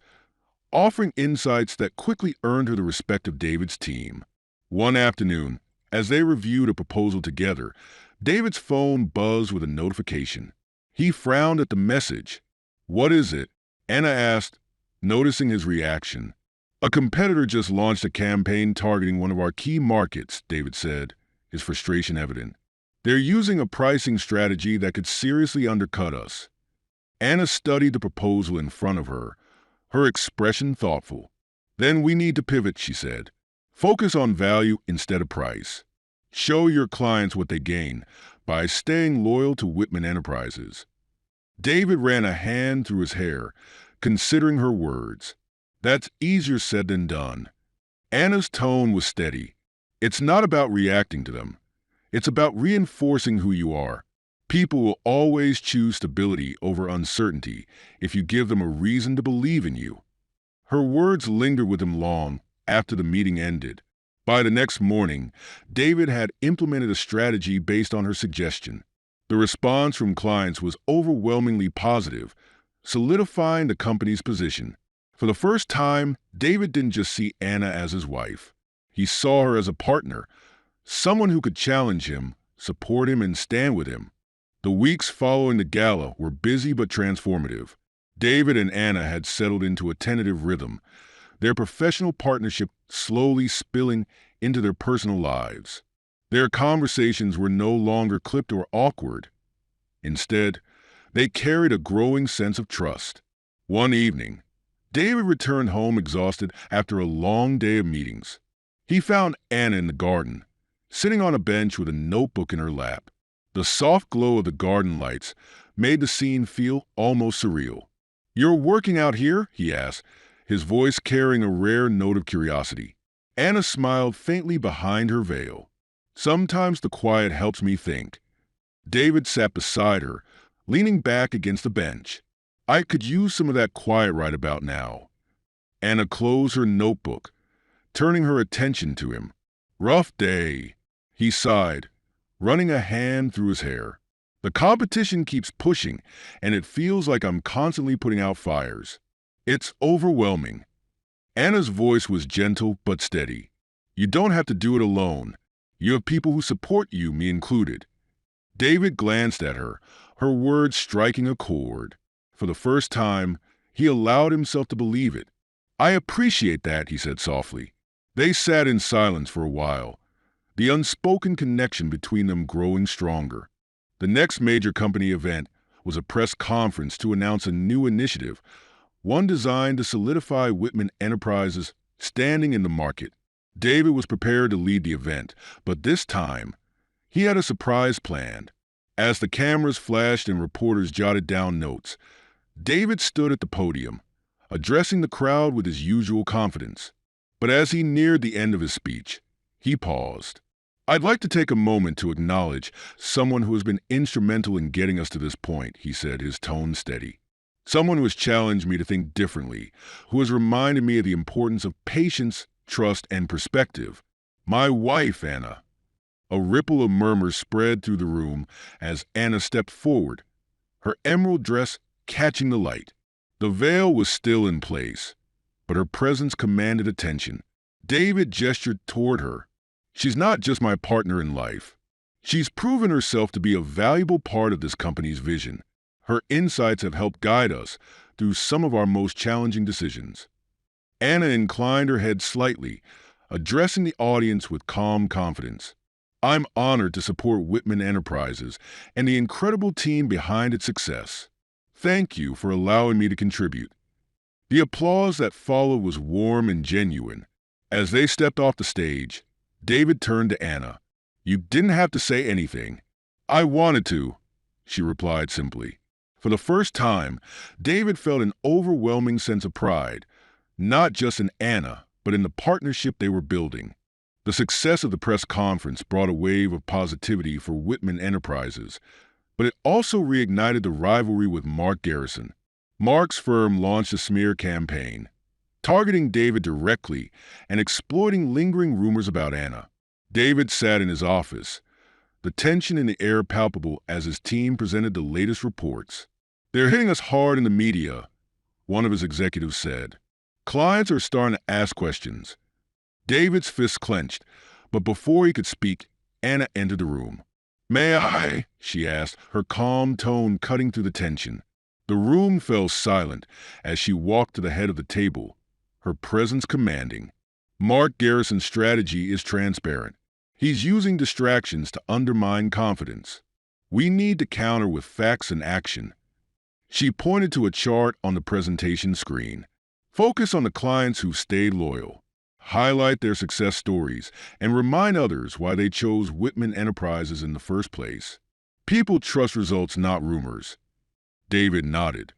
offering insights that quickly earned her the respect of David's team. One afternoon, as they reviewed a proposal together, David's phone buzzed with a notification. He frowned at the message. "What is it?" Anna asked, noticing his reaction. "A competitor just launched a campaign targeting one of our key markets," David said, his frustration evident. "They're using a pricing strategy that could seriously undercut us." Anna studied the proposal in front of her, her expression thoughtful. "Then we need to pivot," she said. "Focus on value instead of price. Show your clients what they gain by staying loyal to Whitman Enterprises." David ran a hand through his hair, considering her words. "That's easier said than done." Anna's tone was steady. "It's not about reacting to them. It's about reinforcing who you are. People will always choose stability over uncertainty if you give them a reason to believe in you." Her words lingered with him long after the meeting ended. By the next morning, David had implemented a strategy based on her suggestion. The response from clients was overwhelmingly positive, solidifying the company's position. For the first time, David didn't just see Anna as his wife. He saw her as a partner, someone who could challenge him, support him, and stand with him. The weeks following the gala were busy but transformative. David and Anna had settled into a tentative rhythm, their professional partnership slowly spilling into their personal lives. Their conversations were no longer clipped or awkward. Instead, they carried a growing sense of trust. One evening, David returned home exhausted after a long day of meetings. He found Anna in the garden, sitting on a bench with a notebook in her lap. The soft glow of the garden lights made the scene feel almost surreal. "You're working out here?" he asked, his voice carrying a rare note of curiosity. Anna smiled faintly behind her veil. "Sometimes the quiet helps me think." David sat beside her, leaning back against the bench. "I could use some of that quiet right about now." Anna closed her notebook, turning her attention to him. "Rough day," he sighed, running a hand through his hair. "The competition keeps pushing, and it feels like I'm constantly putting out fires. It's overwhelming." Anna's voice was gentle but steady. "You don't have to do it alone. You have people who support you, me included." David glanced at her, her words striking a chord. For the first time, he allowed himself to believe it. "I appreciate that," he said softly. They sat in silence for a while, the unspoken connection between them growing stronger. The next major company event was a press conference to announce a new initiative, one designed to solidify Whitman Enterprises' standing in the market. David was prepared to lead the event, but this time, he had a surprise planned. As the cameras flashed and reporters jotted down notes, David stood at the podium, addressing the crowd with his usual confidence. But as he neared the end of his speech, he paused. "I'd like to take a moment to acknowledge someone who has been instrumental in getting us to this point," he said, his tone steady. Someone who has challenged me to think differently, who has reminded me of the importance of patience, trust, and perspective. My wife, Anna. A ripple of murmurs spread through the room as Anna stepped forward, her emerald dress catching the light. The veil was still in place, but her presence commanded attention. David gestured toward her. She's not just my partner in life. She's proven herself to be a valuable part of this company's vision. Her insights have helped guide us through some of our most challenging decisions. Anna inclined her head slightly, addressing the audience with calm confidence. I'm honored to support Whitman Enterprises and the incredible team behind its success. Thank you for allowing me to contribute. The applause that followed was warm and genuine. As they stepped off the stage, David turned to Anna. You didn't have to say anything. I wanted to, she replied simply. For the first time, David felt an overwhelming sense of pride, not just in Anna, but in the partnership they were building. The success of the press conference brought a wave of positivity for Whitman Enterprises, but it also reignited the rivalry with Mark Garrison. Mark's firm launched a smear campaign, targeting David directly and exploiting lingering rumors about Anna. David sat in his office, the tension in the air palpable as his team presented the latest reports. They're hitting us hard in the media, one of his executives said. Clients are starting to ask questions. David's fists clenched, but before he could speak, Anna entered the room. May I? She asked, her calm tone cutting through the tension. The room fell silent as she walked to the head of the table, her presence commanding. Mark Garrison's strategy is transparent. He's using distractions to undermine confidence. We need to counter with facts and action. She pointed to a chart on the presentation screen. Focus on the clients who've stayed loyal. Highlight their success stories, and remind others why they chose Whitman Enterprises in the first place. People trust results, not rumors. David nodded,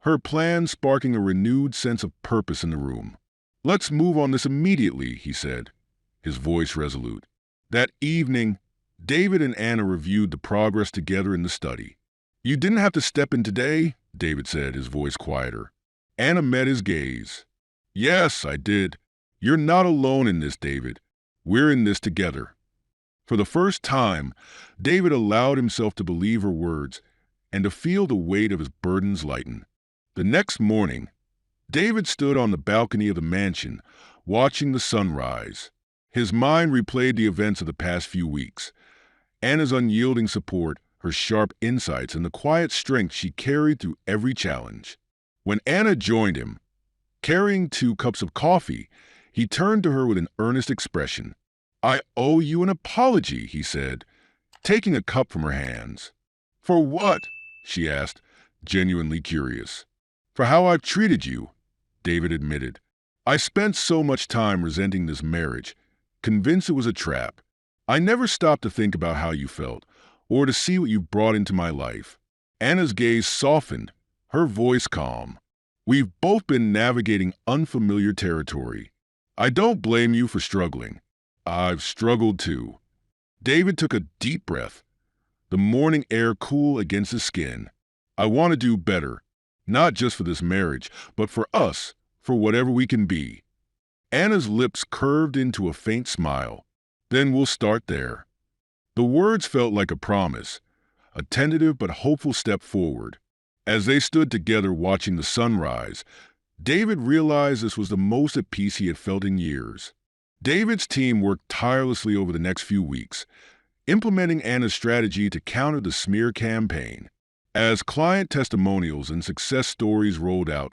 her plan sparking a renewed sense of purpose in the room. Let's move on this immediately, he said, his voice resolute. That evening, David and Anna reviewed the progress together in the study. You didn't have to step in today, David said, his voice quieter. Anna met his gaze. Yes, I did. You're not alone in this, David. We're in this together. For the first time, David allowed himself to believe her words and to feel the weight of his burdens lighten. The next morning, David stood on the balcony of the mansion, watching the sunrise. His mind replayed the events of the past few weeks. Anna's unyielding support, her sharp insights, and the quiet strength she carried through every challenge. When Anna joined him, carrying 2 cups of coffee, he turned to her with an earnest expression. I owe you an apology, he said, taking a cup from her hands. For what? She asked, genuinely curious. For how I've treated you, David admitted. I spent so much time resenting this marriage, convinced it was a trap. I never stopped to think about how you felt, or to see what you've brought into my life. Anna's gaze softened, her voice calm. We've both been navigating unfamiliar territory. I don't blame you for struggling. I've struggled too. David took a deep breath, the morning air cool against his skin. I want to do better, not just for this marriage, but for us, for whatever we can be. Anna's lips curved into a faint smile. Then we'll start there. The words felt like a promise, a tentative but hopeful step forward. As they stood together watching the sunrise, David realized this was the most at peace he had felt in years. David's team worked tirelessly over the next few weeks, implementing Anna's strategy to counter the smear campaign. As client testimonials and success stories rolled out,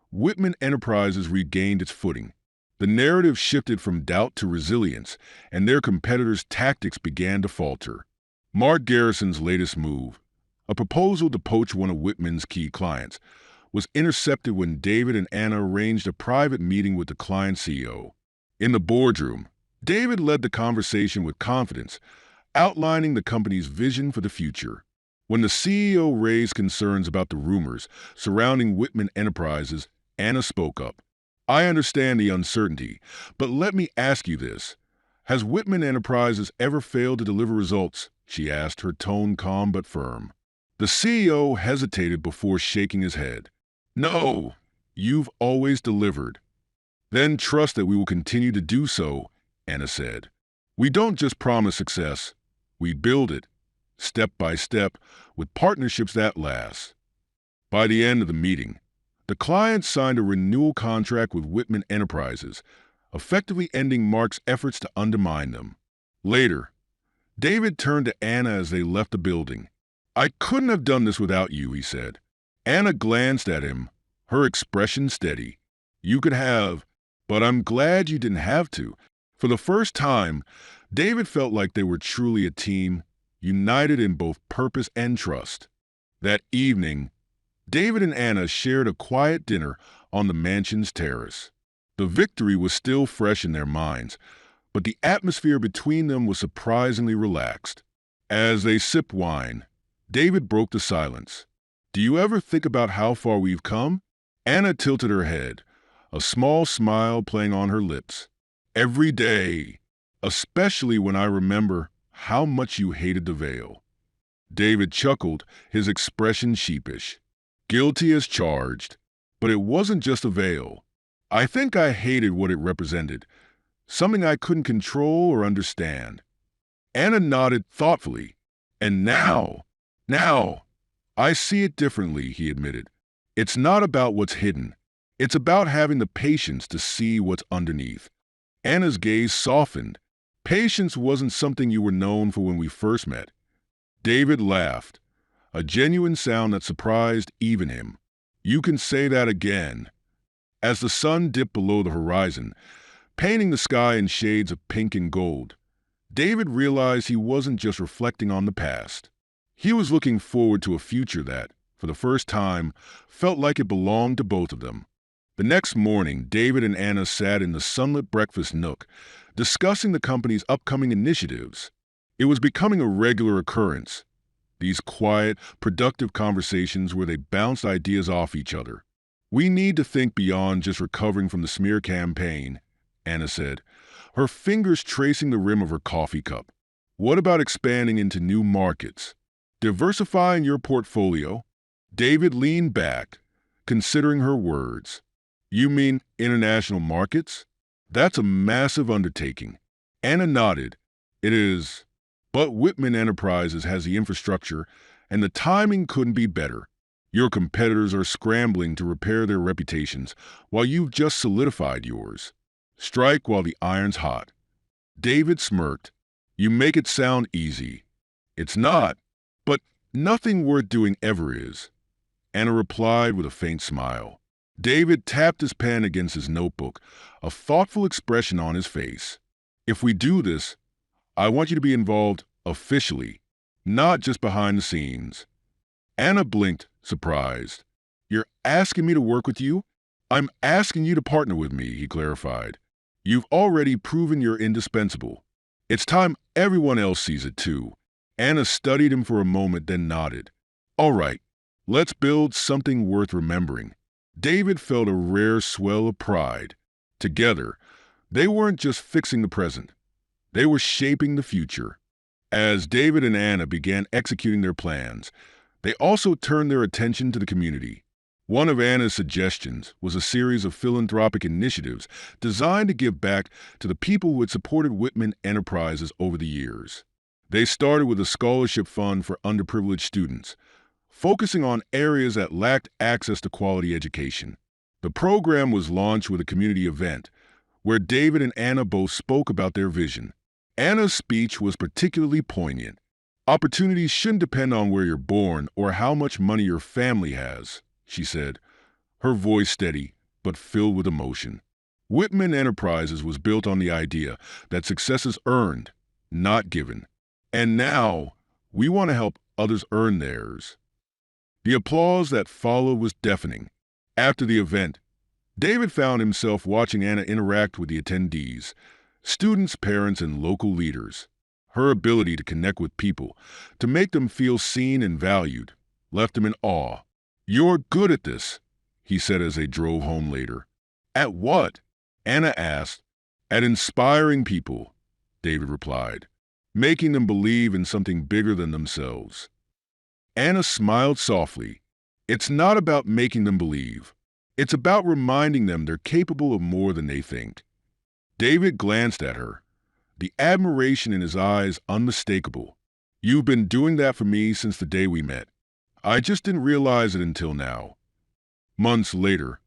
Whitman Enterprises regained its footing. The narrative shifted from doubt to resilience, and their competitors' tactics began to falter. Mark Garrison's latest move, a proposal to poach one of Whitman's key clients, was intercepted when David and Anna arranged a private meeting with the client CEO. In the boardroom, David led the conversation with confidence, outlining the company's vision for the future. When the CEO raised concerns about the rumors surrounding Whitman Enterprises, Anna spoke up. I understand the uncertainty, but let me ask you this. Has Whitman Enterprises ever failed to deliver results? She asked, her tone calm but firm. The CEO hesitated before shaking his head. No, you've always delivered. Then trust that we will continue to do so, Anna said. We don't just promise success, we build it, step by step, with partnerships that last. By the end of the meeting, the client signed a renewal contract with Whitman Enterprises, effectively ending Mark's efforts to undermine them. Later, David turned to Anna as they left the building. I couldn't have done this without you, he said. Anna glanced at him, her expression steady. You could have, but I'm glad you didn't have to. For the first time, David felt like they were truly a team, united in both purpose and trust. That evening, David and Anna shared a quiet dinner on the mansion's terrace. The victory was still fresh in their minds, but the atmosphere between them was surprisingly relaxed. As they sipped wine, David broke the silence. Do you ever think about how far we've come? Anna tilted her head, a small smile playing on her lips. Every day, especially when I remember how much you hated the veil. David chuckled, his expression sheepish. Guilty as charged, but it wasn't just a veil. I think I hated what it represented, something I couldn't control or understand. Anna nodded thoughtfully. And now, I see it differently, he admitted. It's not about what's hidden. It's about having the patience to see what's underneath. Anna's gaze softened. Patience wasn't something you were known for when we first met. David laughed, a genuine sound that surprised even him. You can say that again. As the sun dipped below the horizon, painting the sky in shades of pink and gold, David realized he wasn't just reflecting on the past. He was looking forward to a future that, for the first time, felt like it belonged to both of them. The next morning, David and Anna sat in the sunlit breakfast nook, discussing the company's upcoming initiatives. It was becoming a regular occurrence, these quiet, productive conversations where they bounced ideas off each other. We need to think beyond just recovering from the smear campaign, Anna said, her fingers tracing the rim of her coffee cup. What about expanding into new markets? Diversifying your portfolio? David leaned back, considering her words. You mean international markets? That's a massive undertaking. Anna nodded. It is. But Whitman Enterprises has the infrastructure, and the timing couldn't be better. Your competitors are scrambling to repair their reputations, while you've just solidified yours. Strike while the iron's hot. David smirked. You make it sound easy. It's not, but nothing worth doing ever is. Anna replied with a faint smile. David tapped his pen against his notebook, a thoughtful expression on his face. If we do this, I want you to be involved officially, not just behind the scenes. Anna blinked, surprised. You're asking me to work with you? I'm asking you to partner with me, he clarified. You've already proven you're indispensable. It's time everyone else sees it too. Anna studied him for a moment, then nodded. All right, let's build something worth remembering. David felt a rare swell of pride. Together, they weren't just fixing the present. They were shaping the future. As David and Anna began executing their plans, they also turned their attention to the community. One of Anna's suggestions was a series of philanthropic initiatives designed to give back to the people who had supported Whitman Enterprises over the years. They started with a scholarship fund for underprivileged students, focusing on areas that lacked access to quality education. The program was launched with a community event, where David and Anna both spoke about their vision. Anna's speech was particularly poignant. Opportunities shouldn't depend on where you're born or how much money your family has, she said, her voice steady but filled with emotion. Whitman Enterprises was built on the idea that success is earned, not given. And now, we want to help others earn theirs. The applause that followed was deafening. After the event, David found himself watching Anna interact with the attendees, students, parents, and local leaders. Her ability to connect with people, to make them feel seen and valued, left him in awe. You're good at this, he said as they drove home later. At what? Anna asked. At inspiring people, David replied, making them believe in something bigger than themselves. Anna smiled softly. It's not about making them believe. It's about reminding them they're capable of more than they think. David glanced at her, the admiration in his eyes unmistakable. You've been doing that for me since the day we met. I just didn't realize it until now. Months later,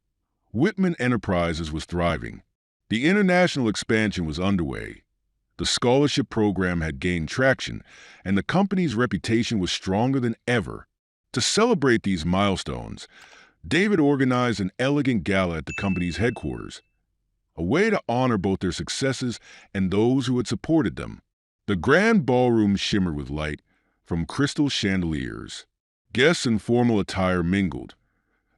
Whitman Enterprises was thriving. The international expansion was underway. The scholarship program had gained traction, and the company's reputation was stronger than ever. To celebrate these milestones, David organized an elegant gala at the company's headquarters, a way to honor both their successes and those who had supported them. The grand ballroom shimmered with light from crystal chandeliers. Guests in formal attire mingled,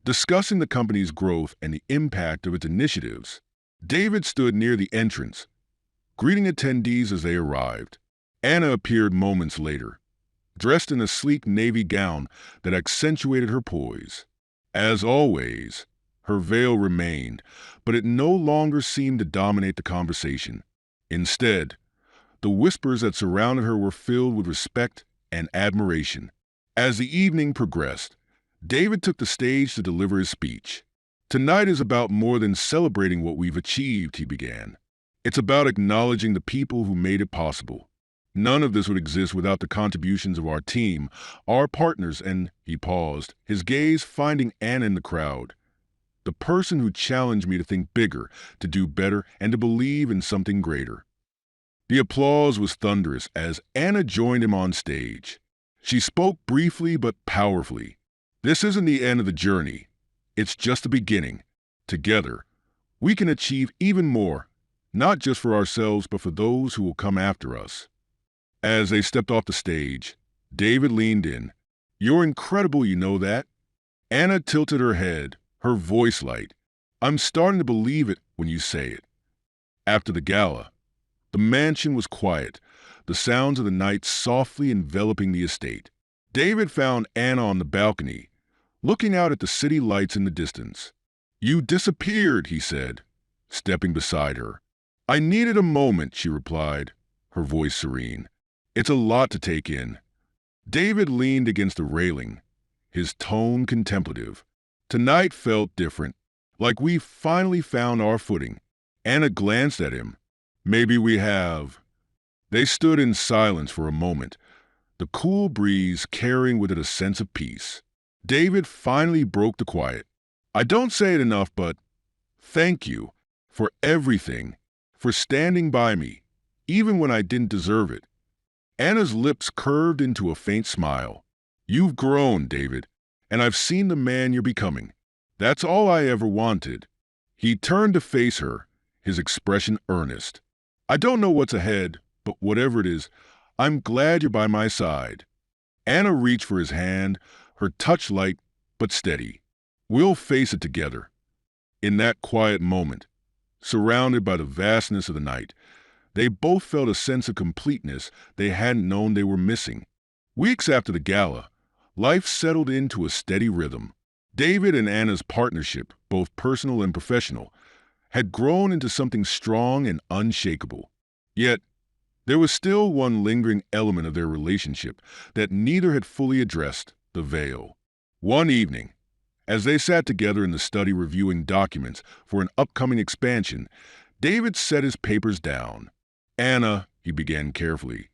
discussing the company's growth and the impact of its initiatives. David stood near the entrance, greeting attendees as they arrived. Anna appeared moments later, dressed in a sleek navy gown that accentuated her poise. As always, her veil remained, but it no longer seemed to dominate the conversation. Instead, the whispers that surrounded her were filled with respect and admiration. As the evening progressed, David took the stage to deliver his speech. Tonight is about more than celebrating what we've achieved, he began. It's about acknowledging the people who made it possible. None of this would exist without the contributions of our team, our partners, and he paused, his gaze finding Anna in the crowd. The person who challenged me to think bigger, to do better, and to believe in something greater. The applause was thunderous as Anna joined him on stage. She spoke briefly but powerfully. This isn't the end of the journey. It's just the beginning. Together, we can achieve even more, not just for ourselves but for those who will come after us. As they stepped off the stage, David leaned in. You're incredible, you know that? Anna tilted her head, her voice light. I'm starting to believe it when you say it. After the gala, the mansion was quiet, the sounds of the night softly enveloping the estate. David found Anna on the balcony, looking out at the city lights in the distance. You disappeared, he said, stepping beside her. I needed a moment, she replied, her voice serene. It's a lot to take in. David leaned against the railing, his tone contemplative. Tonight felt different, like we finally found our footing. Anna glanced at him. Maybe we have. They stood in silence for a moment, the cool breeze carrying with it a sense of peace. David finally broke the quiet. I don't say it enough, but thank you for everything, for standing by me, even when I didn't deserve it. Anna's lips curved into a faint smile. You've grown, David, and I've seen the man you're becoming. That's all I ever wanted. He turned to face her, his expression earnest. I don't know what's ahead, but whatever it is, I'm glad you're by my side. Anna reached for his hand, her touch light but steady. We'll face it together. In that quiet moment, surrounded by the vastness of the night, they both felt a sense of completeness they hadn't known they were missing. Weeks after the gala, life settled into a steady rhythm. David and Anna's partnership, both personal and professional, had grown into something strong and unshakable. Yet, there was still one lingering element of their relationship that neither had fully addressed, the veil. One evening, as they sat together in the study reviewing documents for an upcoming expansion, David set his papers down. Anna, he began carefully,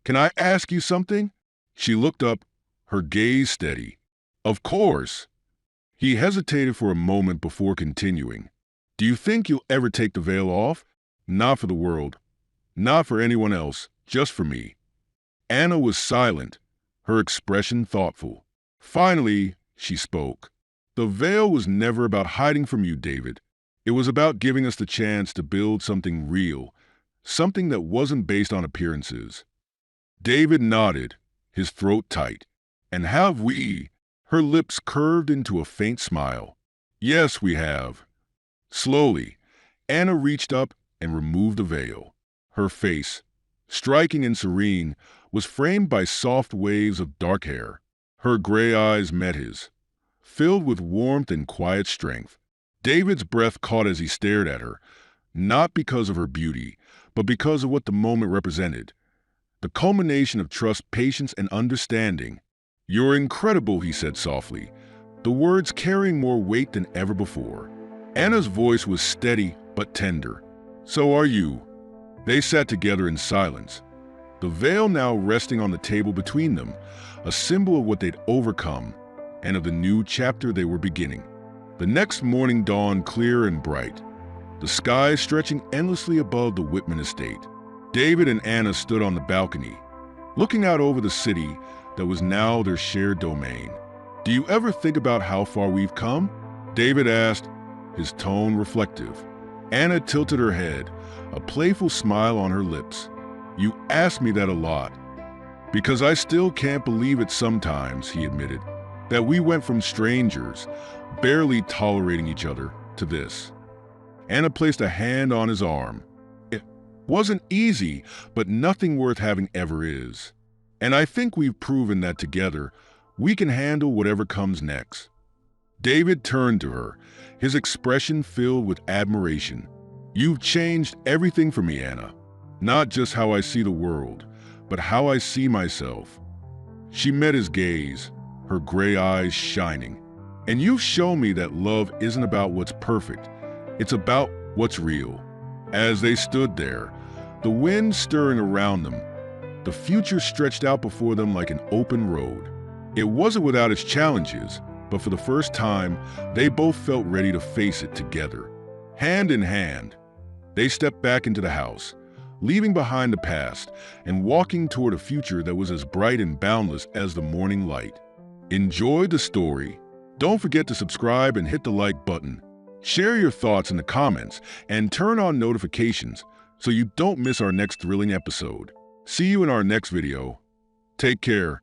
can I ask you something? She looked up, her gaze steady. Of course. He hesitated for a moment before continuing. Do you think you'll ever take the veil off? Not for the world. Not for anyone else, just for me. Anna was silent, her expression thoughtful. Finally, she spoke. The veil was never about hiding from you, David. It was about giving us the chance to build something real, something that wasn't based on appearances. David nodded, his throat tight. And have we? Her lips curved into a faint smile. Yes, we have. Slowly, Anna reached up and removed the veil. Her face, striking and serene, was framed by soft waves of dark hair. Her gray eyes met his, filled with warmth and quiet strength. David's breath caught as he stared at her, not because of her beauty, but because of what the moment represented. The culmination of trust, patience, and understanding. You're incredible, he said softly, the words carrying more weight than ever before. Anna's voice was steady but tender. "So are you." They sat together in silence, the veil now resting on the table between them, a symbol of what they'd overcome and of the new chapter they were beginning. The next morning dawned clear and bright, the sky stretching endlessly above the Whitman estate. David and Anna stood on the balcony, looking out over the city that was now their shared domain. "Do you ever think about how far we've come?" David asked, his tone reflective. Anna tilted her head, a playful smile on her lips. "You ask me that a lot, because I still can't believe it sometimes," he admitted, "that we went from strangers, barely tolerating each other, to this." Anna placed a hand on his arm. "It wasn't easy, but nothing worth having ever is. And I think we've proven that together, we can handle whatever comes next." David turned to her, his expression filled with admiration. "You've changed everything for me, Anna. Not just how I see the world, but how I see myself." She met his gaze, her gray eyes shining. "And you've shown me that love isn't about what's perfect. It's about what's real." As they stood there, the wind stirring around them, the future stretched out before them like an open road. It wasn't without its challenges, but for the first time, they both felt ready to face it together. Hand in hand, they stepped back into the house, leaving behind the past and walking toward a future that was as bright and boundless as the morning light. Enjoyed the story? Don't forget to subscribe and hit the like button. Share your thoughts in the comments and turn on notifications so you don't miss our next thrilling episode. See you in our next video. Take care.